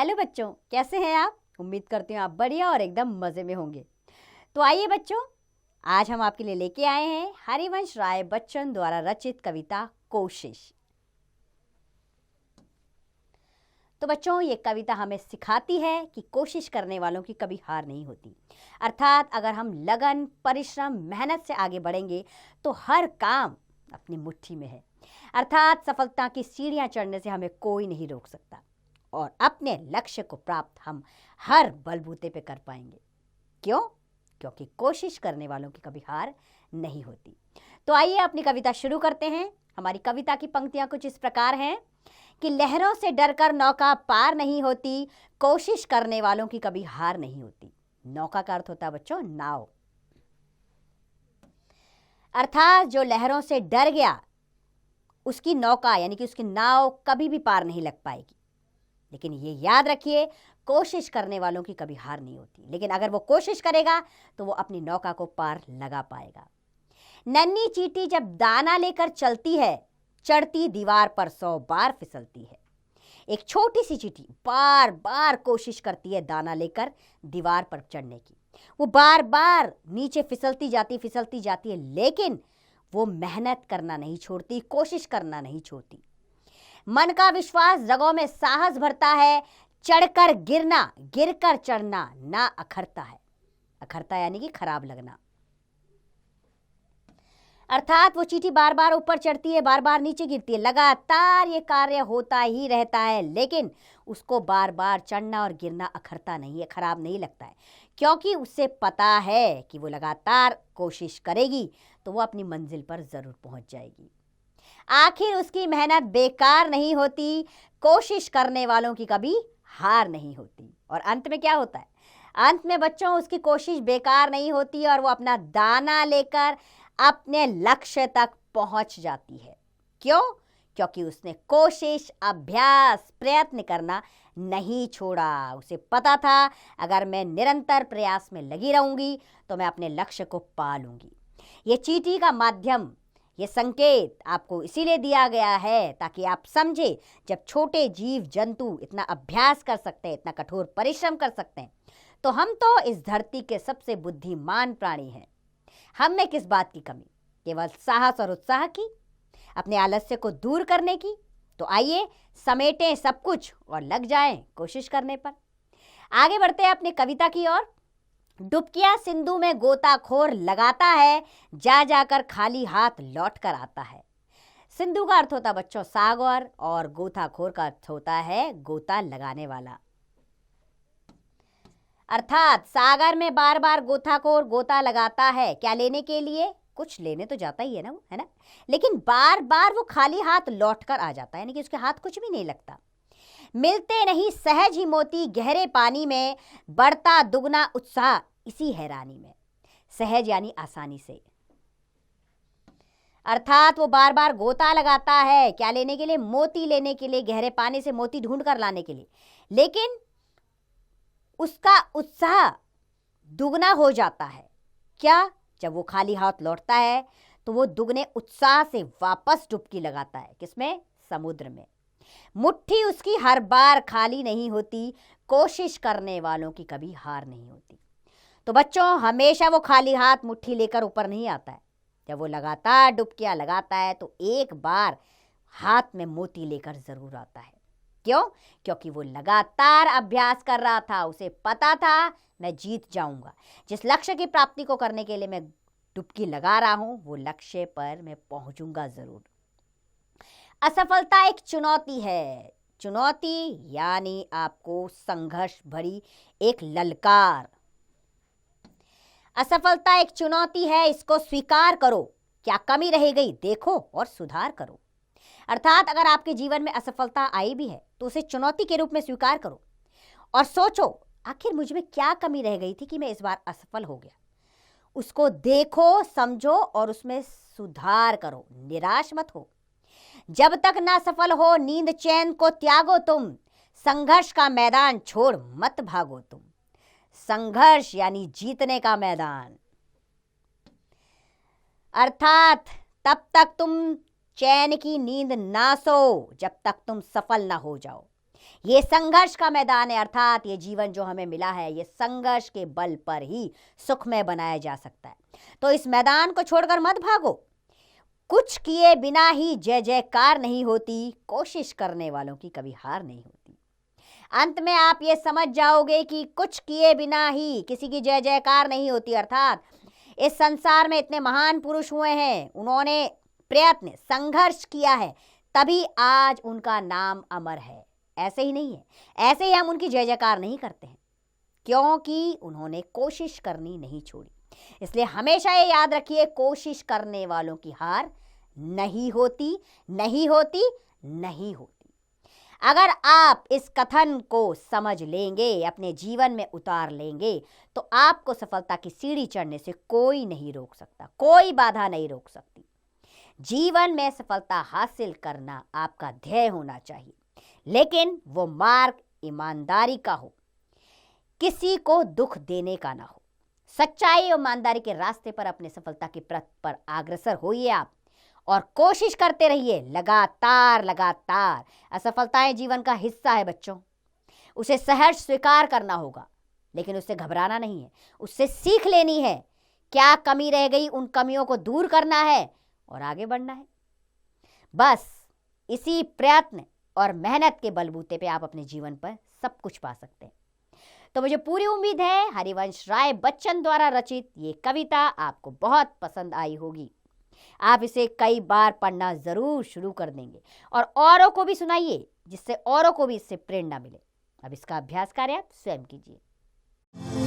Hello बच्चों, कैसे हैं आप? उम्मीद करती हूँ आप बढ़िया और एकदम मज़े में होंगे। तो आइए बच्चों, आज हम आपके लिए लेके आए हैं हरिवंश राय बच्चन द्वारा रचित कविता कोशिश। तो बच्चों, ये कविता हमें सिखाती है कि कोशिश करने वालों की कभी हार नहीं होती। अर्थात अगर हम लगन, परिश्रम, मेहनत से आगे बढ़ेंगे तो हर काम अपनी मुट्ठी में है। अर्थात सफलता की सीढ़ियाँ चढ़ने से हमें कोई नहीं रोक सकता और अपने लक्ष्य को प्राप्त हम हर बलबूते पे कर पाएंगे। क्यों? क्योंकि कोशिश करने वालों की कभी हार नहीं होती। तो आइए अपनी कविता शुरू करते हैं। हमारी कविता की पंक्तियां कुछ इस प्रकार हैं कि लहरों से डरकर नौका पार नहीं होती, कोशिश करने वालों की कभी हार नहीं होती। नौका का अर्थ होता है बच्चों नाव। अर्थात जो लहरों से डर गया उसकी नौका यानी कि उसकी नाव कभी भी पार नहीं लग पाएगी। लेकिन ये याद रखिए, कोशिश करने वालों की कभी हार नहीं होती। लेकिन अगर वो कोशिश करेगा तो वो अपनी नौका को पार लगा पाएगा। नन्ही चींटी जब दाना लेकर चलती है, चढ़ती दीवार पर 100 बार फिसलती है। एक छोटी सी चींटी बार बार कोशिश करती है दाना लेकर दीवार पर चढ़ने की। वो बार बार नीचे फिसलती जाती है, लेकिन वो मेहनत करना नहीं छोड़ती, कोशिश करना नहीं छोड़ती। मन का विश्वास रगों में साहस भरता है, चढ़कर गिरना, गिरकर चढ़ना ना अखरता है। अखरता यानी कि खराब लगना। अर्थात वो चींटी बार बार ऊपर चढ़ती है, बार बार नीचे गिरती है, लगातार ये कार्य होता ही रहता है, लेकिन उसको बार बार चढ़ना और गिरना अखरता नहीं है, खराब नहीं लगता है, क्योंकि उसे पता है कि वो लगातार कोशिश करेगी तो वो अपनी मंजिल पर जरूर पहुंच जाएगी। आखिर उसकी मेहनत बेकार नहीं होती, कोशिश करने वालों की कभी हार नहीं होती। और अंत में क्या होता है? अंत में बच्चों उसकी कोशिश बेकार नहीं होती और वो अपना दाना लेकर अपने लक्ष्य तक पहुंच जाती है। क्यों? क्योंकि उसने कोशिश, अभ्यास, प्रयत्न करना नहीं छोड़ा। उसे पता था अगर मैं निरंतर प्रयास में लगी रहूंगी तो मैं अपने लक्ष्य को पा लूंगी। ये चींटी का माध्यम, ये संकेत आपको इसीलिए दिया गया है ताकि आप समझे, जब छोटे जीव जंतु इतना अभ्यास कर सकते हैं, इतना कठोर परिश्रम कर सकते हैं, तो हम तो इस धरती के सबसे बुद्धिमान प्राणी हैं। हम में किस बात की कमी? केवल साहस और उत्साह की, अपने आलस्य को दूर करने की। तो आइए समेटें सब कुछ और लग जाएं कोशिश करने पर। आगे बढ़ते हैं अपनी कविता की ओर। डुबकियां सिंधु में गोताखोर लगाता है, जा जाकर खाली हाथ लौट कर आता है। सिंधु का अर्थ होता है बच्चों सागर और गोताखोर का अर्थ होता है गोता लगाने वाला। अर्थात सागर में बार बार गोताखोर गोता लगाता है, क्या लेने के लिए? कुछ लेने तो जाता ही है ना वो, है ना? लेकिन बार बार वो खाली हाथ लौट कर आ जाता है, यानी कि उसके हाथ कुछ भी नहीं लगता। मिलते नहीं सहज ही मोती गहरे पानी में, बढ़ता दुगना उत्साह इसी हैरानी में। सहज यानी आसानी से। अर्थात वो बार बार गोता लगाता है, क्या लेने के लिए? मोती लेने के लिए, गहरे पानी से मोती ढूंढ कर लाने के लिए। लेकिन उसका उत्साह दुगना हो जाता है। क्या? जब वो खाली हाथ लौटता है तो वो दुगने उत्साह से वापस डुबकी लगाता है। किसमें? समुद्र में। मुट्ठी उसकी हर बार खाली नहीं होती, कोशिश करने वालों की कभी हार नहीं होती। तो बच्चों, हमेशा वो खाली हाथ मुट्ठी लेकर ऊपर नहीं आता है। जब वो लगातार डुबकियां लगाता है तो एक बार हाथ में मोती लेकर जरूर आता है। क्यों? क्योंकि वो लगातार अभ्यास कर रहा था। उसे पता था मैं जीत जाऊंगा। जिस लक्ष्य की प्राप्ति को करने के लिए मैं डुबकी लगा रहा हूं, वो लक्ष्य पर मैं पहुंचूंगा जरूर। असफलता एक चुनौती है। चुनौती यानी आपको संघर्ष भरी एक ललकार। असफलता एक चुनौती है, इसको स्वीकार करो। क्या कमी रह गई देखो और सुधार करो। अर्थात अगर आपके जीवन में असफलता आई भी है तो उसे चुनौती के रूप में स्वीकार करो और सोचो आखिर मुझ में क्या कमी रह गई थी कि मैं इस बार असफल हो गया। उसको देखो, समझो और उसमें सुधार करो। निराश मत हो। जब तक ना सफल हो नींद चैन को त्यागो तुम, संघर्ष का मैदान छोड़ मत भागो तुम। संघर्ष यानी जीतने का मैदान। अर्थात तब तक तुम चैन की नींद ना सो जब तक तुम सफल ना हो जाओ। ये संघर्ष का मैदान है, अर्थात ये जीवन जो हमें मिला है ये संघर्ष के बल पर ही सुखमय बनाया जा सकता है। तो इस मैदान को छोड़कर मत भागो। कुछ किए बिना ही जय जयकार नहीं होती, कोशिश करने वालों की कभी हार नहीं होती। अंत में आप ये समझ जाओगे कि कुछ किए बिना ही किसी की जय जयकार नहीं होती, अर्थात इस संसार में इतने महान पुरुष हुए हैं, उन्होंने प्रयत्न संघर्ष किया है, तभी आज उनका नाम अमर है। ऐसे ही नहीं है, ऐसे ही हम उनकी जय जयकार नहीं करते हैं, क्योंकि उन्होंने कोशिश करनी नहीं छोड़ी। इसलिए हमेशा ये याद रखिए, कोशिश करने वालों की हार नहीं होती, नहीं होती, नहीं होती। अगर आप इस कथन को समझ लेंगे, अपने जीवन में उतार लेंगे, तो आपको सफलता की सीढ़ी चढ़ने से कोई नहीं रोक सकता, कोई बाधा नहीं रोक सकती। जीवन में सफलता हासिल करना आपका ध्येय होना चाहिए, लेकिन वो मार्ग ईमानदारी का हो, किसी को दुख देने का ना हो। सच्चाई और ईमानदारी के रास्ते पर अपने सफलता की पथ पर अग्रसर होइए आप, और कोशिश करते रहिए लगातार लगातार। असफलताएं जीवन का हिस्सा है बच्चों, उसे सहर्ष स्वीकार करना होगा, लेकिन उससे घबराना नहीं है, उससे सीख लेनी है। क्या कमी रह गई, उन कमियों को दूर करना है और आगे बढ़ना है। बस इसी प्रयत्न और मेहनत के बलबूते पे आप अपने जीवन पर सब कुछ पा सकते हैं। तो मुझे पूरी उम्मीद है हरिवंश राय बच्चन द्वारा रचित ये कविता आपको बहुत पसंद आई होगी। आप इसे कई बार पढ़ना जरूर शुरू कर देंगे और औरों को भी सुनाइए, जिससे औरों को भी इससे प्रेरणा मिले। अब इसका अभ्यास कार्य आप स्वयं कीजिए।